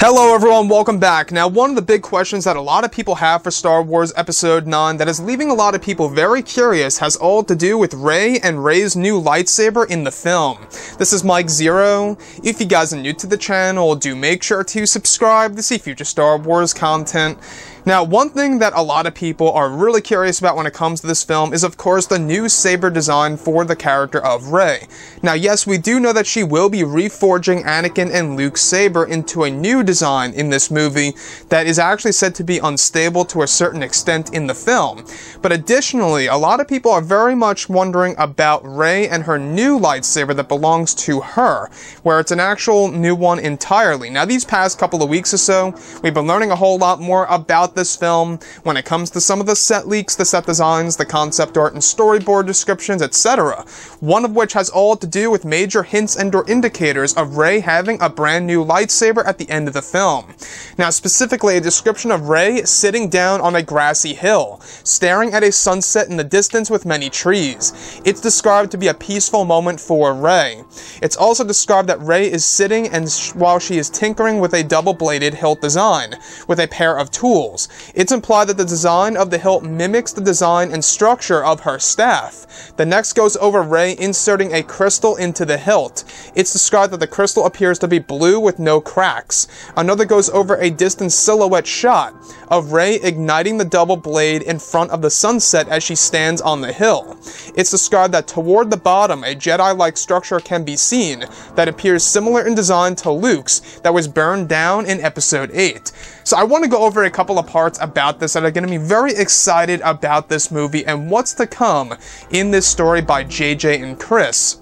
Hello everyone, welcome back. Now, one of the big questions that a lot of people have for Star Wars Episode 9 that is leaving a lot of people very curious has all to do with Rey and Rey's new lightsaber in the film. This is Mike Zero. If you guys are new to the channel, do make sure to subscribe to see future Star Wars content. Now, one thing that a lot of people are really curious about when it comes to this film is, of course, the new saber design for the character of Rey. Now, yes, we do know that she will be reforging Anakin and Luke's saber into a new design in this movie that is actually said to be unstable to a certain extent in the film. But additionally, a lot of people are very much wondering about Rey and her new lightsaber that belongs to her, where it's an actual new one entirely. Now, these past couple of weeks or so, we've been learning a whole lot more about this film when it comes to some of the set leaks, the set designs, the concept art and storyboard descriptions, etc. One of which has all to do with major hints and or indicators of Rey having a brand new lightsaber at the end of the film. Now, specifically a description of Rey sitting down on a grassy hill, staring at a sunset in the distance with many trees. It's described to be a peaceful moment for Rey. It's also described that Rey is sitting and while she is tinkering with a double-bladed hilt design with a pair of tools. It's implied that the design of the hilt mimics the design and structure of her staff. The next goes over Rey inserting a crystal into the hilt. It's described that the crystal appears to be blue with no cracks. Another goes over a distant silhouette shot of Rey igniting the double blade in front of the sunset as she stands on the hill. It's described that toward the bottom, a Jedi-like structure can be seen that appears similar in design to Luke's that was burned down in Episode 8. So I want to go over a couple of parts about this that are going to be very excited about this movie and what's to come in this story by JJ and Chris.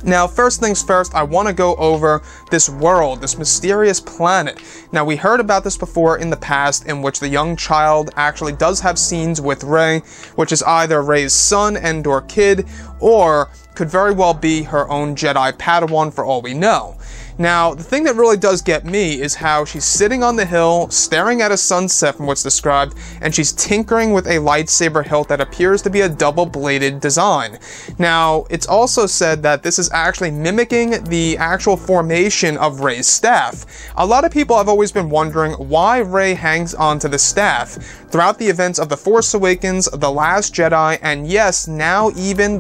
Now, first things first, I want to go over this world, this mysterious planet. Now, we heard about this before in the past, in which the young child actually does have scenes with Rey, which is either Rey's son and or kid, or could very well be her own Jedi Padawan for all we know. Now, the thing that really does get me is how she's sitting on the hill, staring at a sunset from what's described, and she's tinkering with a lightsaber hilt that appears to be a double-bladed design. Now, it's also said that this is actually mimicking the actual formation of Rey's staff. A lot of people have always been wondering why Rey hangs onto the staff throughout the events of The Force Awakens, The Last Jedi, and yes, now even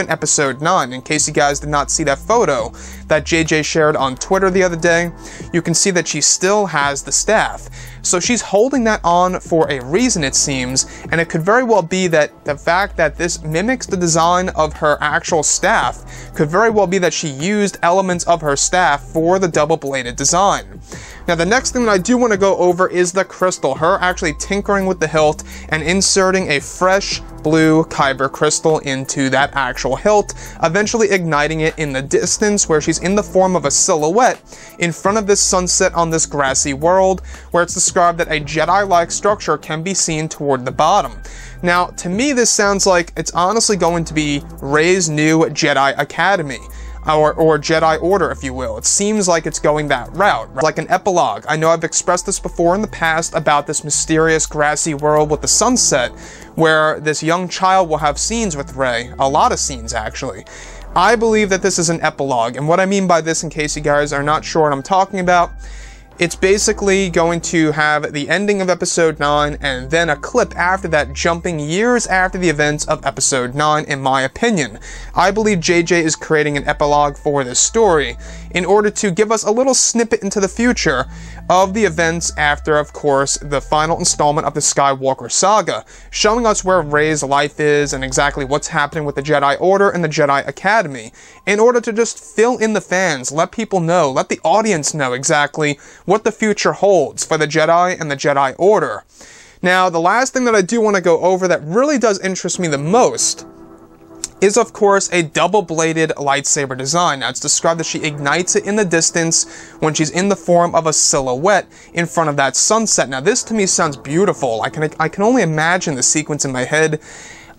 Episode 9. In case you guys did not see that photo that JJ shared on Twitter the other day, you can see that she still has the staff. So she's holding that on for a reason, it seems, and it could very well be that the fact that this mimics the design of her actual staff could very well be that she used elements of her staff for the double-bladed design. Now, the next thing that I do want to go over is the crystal, her actually tinkering with the hilt and inserting a fresh blue kyber crystal into that actual hilt, eventually igniting it in the distance where she's in the form of a silhouette in front of this sunset on this grassy world, where it's described that a Jedi-like structure can be seen toward the bottom. Now, to me, this sounds like it's honestly going to be Rey's new Jedi Academy. Or Jedi Order, if you will. It seems like it's going that route, like an epilogue. I know I've expressed this before in the past about this mysterious grassy world with the sunset, where this young child will have scenes with Rey, a lot of scenes actually. I believe that this is an epilogue, and what I mean by this, in case you guys are not sure what I'm talking about, it's basically going to have the ending of Episode 9 and then a clip after that jumping years after the events of Episode 9, in my opinion. I believe JJ is creating an epilogue for this story in order to give us a little snippet into the future of the events after, of course, the final installment of the Skywalker saga, showing us where Rey's life is and exactly what's happening with the Jedi Order and the Jedi Academy, in order to just fill in the fans, let people know, let the audience know exactly what the future holds for the Jedi and the Jedi Order. Now, the last thing that I do want to go over that really does interest me the most is, of course, a double-bladed lightsaber design. Now, it's described that she ignites it in the distance when she's in the form of a silhouette in front of that sunset. Now, this to me sounds beautiful. I can only imagine the sequence in my head.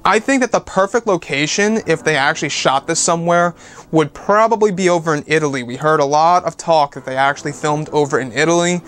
I think that the perfect location, if they actually shot this somewhere, would probably be over in Italy. We heard a lot of talk that they actually filmed over in Italy.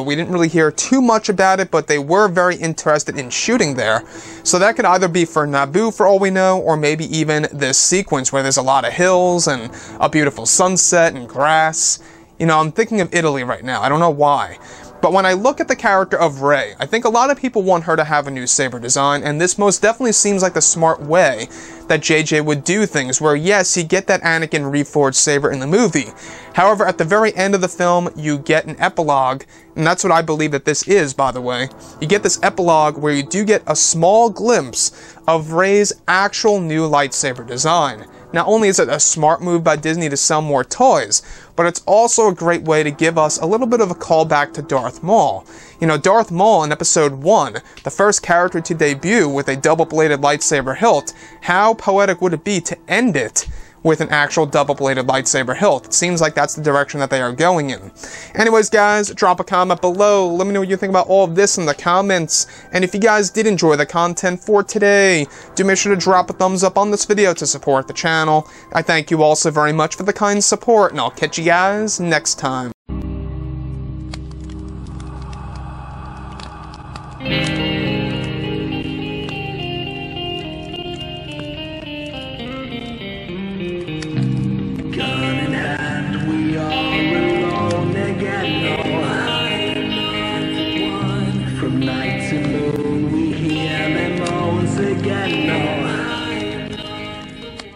We didn't really hear too much about it, but they were very interested in shooting there. So that could either be for Naboo, for all we know, or maybe even this sequence where there's a lot of hills and a beautiful sunset and grass. You know, I'm thinking of Italy right now. I don't know why. But when I look at the character of Rey, I think a lot of people want her to have a new saber design, and this most definitely seems like the smart way that JJ would do things, where yes, you get that Anakin reforged saber in the movie. However, at the very end of the film, you get an epilogue, and that's what I believe that this is, by the way. You get this epilogue where you do get a small glimpse of Rey's actual new lightsaber design. Not only is it a smart move by Disney to sell more toys, but it's also a great way to give us a little bit of a callback to Darth Maul. You know, Darth Maul in Episode 1, the first character to debut with a double-bladed lightsaber hilt, how poetic would it be to end it with an actual double-bladed lightsaber hilt? It seems like that's the direction that they are going in. Anyways, guys, drop a comment below. Let me know what you think about all of this in the comments. And if you guys did enjoy the content for today, do make sure to drop a thumbs up on this video to support the channel. I thank you all so very much for the kind support, and I'll catch you guys next time. From night to morning.